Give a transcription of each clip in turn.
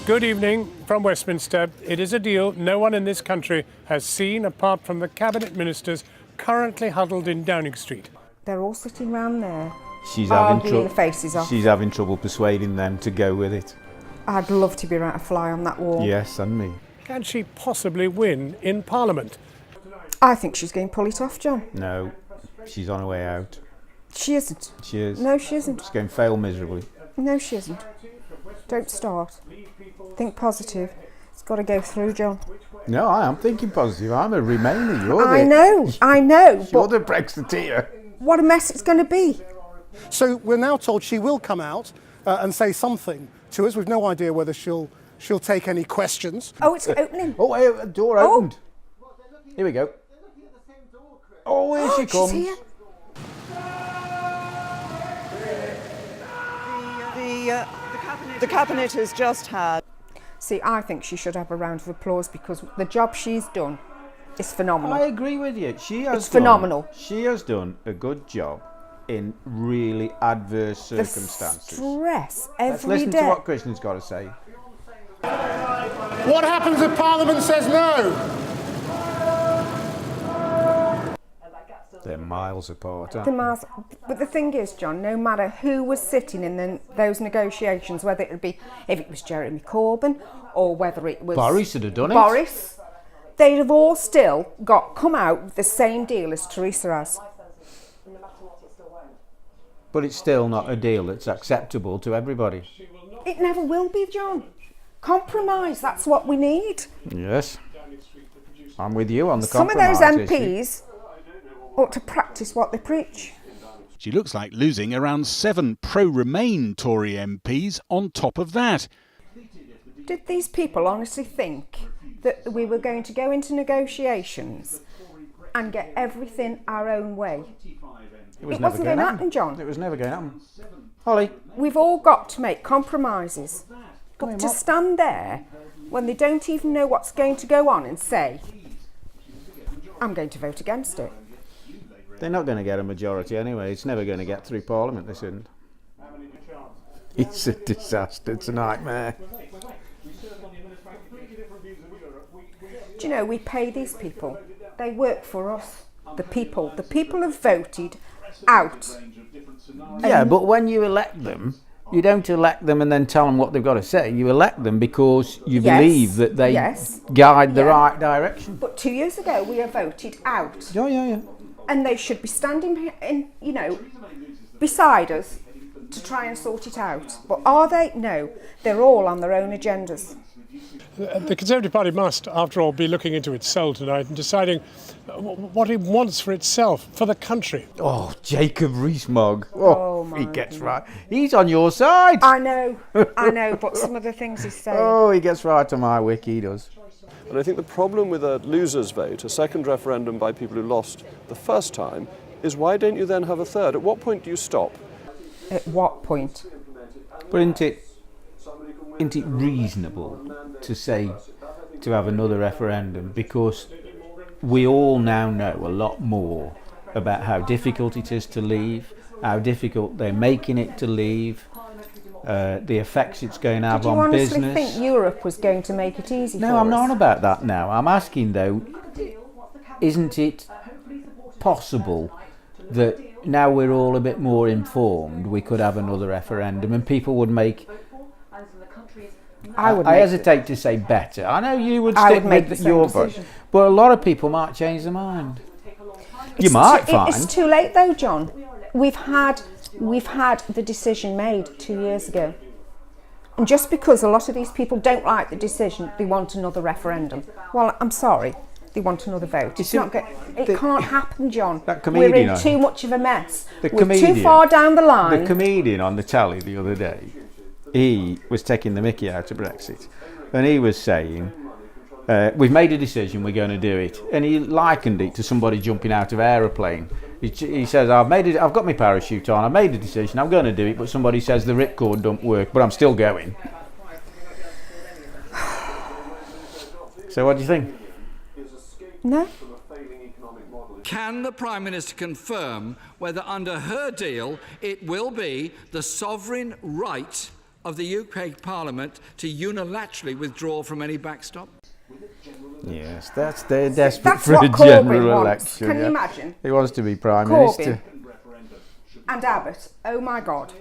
Good evening from Westminster. It is a deal no one in this country has seen apart from the cabinet ministers currently huddled in Downing Street. They're all sitting round there, She's arguing the faces off. She's having trouble persuading them to go with it. I'd love to be a fly on that wall. Yes, and me. Can she possibly win in Parliament? I think she's going to pull it off, John. No, she's on her way out. She isn't. She is. No, she isn't. She's going to fail miserably. No, she isn't. Don't start. Think positive. It's got to go through, John. No, I am thinking positive. I'm a Remainer. You're I know. You're But the Brexiteer. what a mess it's going to be. So we're now told she will come out and say something to us. We've no idea whether she'll take any questions. Oh, it's opening. Oh, hey, the door opened. Here we go. Oh, here she comes. She's here. The Cabinet has just had. See, I think she should have a round of applause because the job she's done is phenomenal. I agree with you. It's phenomenal. She has done a good job in really adverse circumstances. The stress Let's every listen day. to what Christian's got to say. What happens if Parliament says no? They're miles apart, aren't The miles, but the thing is, John, no matter who was sitting in those negotiations, whether it be if it was Jeremy Corbyn or whether it was Boris would have done it. Boris, they'd have all still come out with the same deal as Theresa has. But it's still not a deal that's acceptable to everybody. It never will be, John. Compromise, that's what we need. Yes. I'm with you on the Some of compromise those issue. MPs ought to practice what they preach. She looks like losing around 7 pro-Remain Tory MPs on top of that. Did these people honestly think that we were going to go into negotiations and get everything our own way? It was It never wasn't going going to to happen, John. It was never going to happen. Holly. We've all got to make compromises. But to stand there when they don't even know what's going to go on and say, I'm going to vote against it. They're not going to get a majority anyway. It's never going to get through Parliament, this isn't. It's a disaster. It's a nightmare. Do you know, we pay these people. They work for us. The people have voted out. Yeah, but when you elect them, you don't elect them and then tell them what they've got to say. You elect them because you believe that they guide the right direction. But 2 years ago, we were voted out. Yeah. And they should be standing beside us to try and sort it out. But are they? No. They're all on their own agendas. The Conservative Party must, after all, be looking into its soul tonight and deciding what it wants for itself, for the country. Oh, Jacob Rees-Mogg. Oh, he gets right. He's on your side. I know, but some of the things he's saying. Oh, he gets right to my wick, he does. And I think the problem with a loser's vote, a second referendum by people who lost the first time, is why don't you then have a third? At what point do you stop? At what point? But isn't it reasonable to say to have another referendum, because we all now know a lot more about how difficult it is to leave, how difficult they're making it to leave, the effects it's going to have on business. Did you honestly think Europe was going to make it easy for us? No, I'm not on about that now. I'm asking though, isn't it possible that now we're all a bit more informed, we could have another referendum and people would make... I hesitate to say better. I know you would stick with your vote, but a lot of people might change their mind. You might find. It's too late though, John. We've had the decision made 2 years ago. And just because a lot of these people don't like the decision, they want another referendum. Well, I'm sorry, they want another vote. It can't happen, John. We're in too much of a mess. We're too far down the line. The comedian on the telly the other day, he was taking the mickey out of Brexit, and he was saying, we've made a decision, we're going to do it, and he likened it to somebody jumping out of an aeroplane. He says, I've got my parachute on, I made a decision, I'm going to do it, but somebody says the ripcord don't work, but I'm still going. So what do you think? No. Can the Prime Minister confirm whether under her deal it will be the sovereign right of the UK Parliament to unilaterally withdraw from any backstop? Yes, they're desperate That's for what a Corbyn general wants. election. Can you yeah. imagine? He wants to be Prime Corbyn Minister. and Abbott. Oh my God.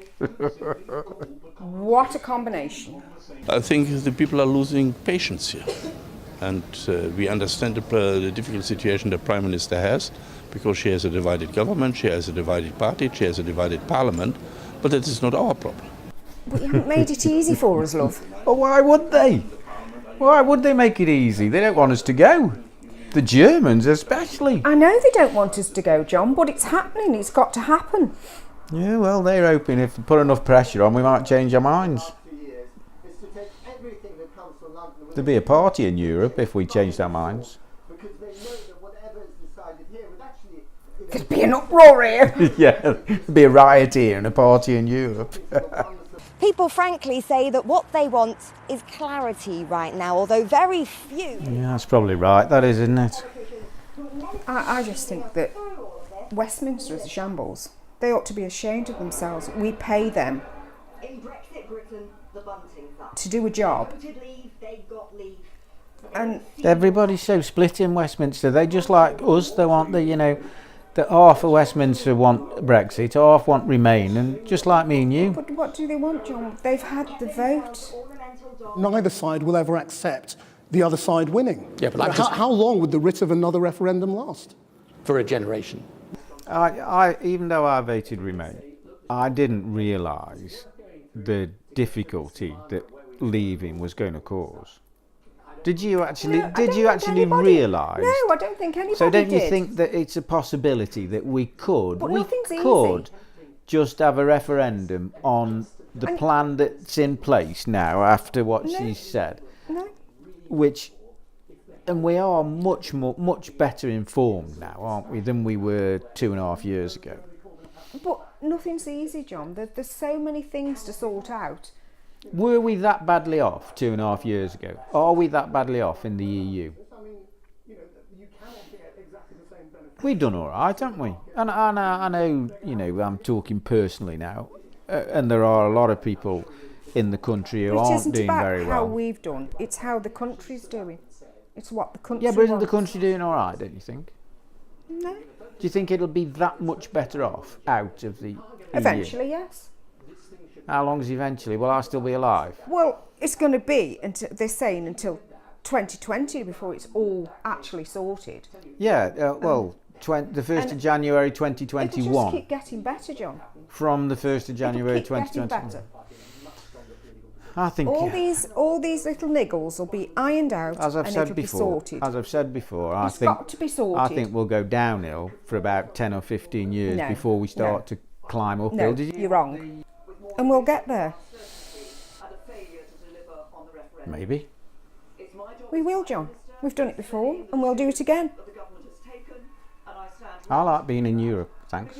What a combination. I think the people are losing patience here. And we understand the difficult situation the Prime Minister has, because she has a divided government, she has a divided party, she has a divided parliament, but that is not our problem. But you haven't made it easy for us, love. Well, why would they? Why would they make it easy? They don't want us to go. The Germans especially. I know they don't want us to go, John, but it's happening. It's got to happen. Yeah, well, they're hoping if we put enough pressure on, we might change our minds. There'd be a party in Europe if we changed our minds. There'd be an uproar here. Yeah, there'd be a riot here and a party in Europe. People frankly say that what they want is clarity right now, although very few. Yeah, that's probably right, that is, isn't it? I just think that Westminster is a shambles. They ought to be ashamed of themselves. We pay them In Brexit Britain, the bunting's up. to do a job. They got leave. And Everybody's so split in Westminster. They just like us. They want the half of Westminster want Brexit, half want Remain, and just like me and you. but what do they want, John? They've had the vote. Neither side will ever accept the other side winning. Yeah, but how long would the writ of another referendum last? For a generation. I even though I voted Remain, I didn't realise the difficulty that leaving was going to cause. Did you actually? No, did you actually realise? No, I don't think anybody So don't you did. think that it's a possibility that we could? But we nothing's could easy. just have a referendum on the plan that's in place now after what she said, No. which. And we are much better informed now, aren't we, than we were 2.5 years ago? But nothing's easy, John. There's so many things to sort out. Were we that badly off 2.5 years ago? Are we that badly off in the EU? We've done all right, haven't we? And I know, I'm talking personally now, and there are a lot of people in the country who aren't doing very It isn't about how well. we've done. It's how the country's doing. It's what the country Yeah, but isn't the wants. country doing all right, don't you think? No. Do you think it'll be that much better off out of the EU? Eventually, yes. How long is eventually? Will I still be alive? Well, it's going to be, they're saying, until 2020 before it's all actually sorted. Yeah, the 1st of January It'll just 2021. keep getting better, John. From the 1st of January It'll keep getting 2021. better. I think, All these little niggles will be ironed out, as I've and said it'll before, be sorted. I It's think got to be sorted. I think we'll go downhill for about 10 or 15 years No, before we start to climb uphill. No, Did you? you're wrong. And we'll get there. Maybe. We will, John. We've done it before, and we'll do it again. I like being in Europe. Thanks.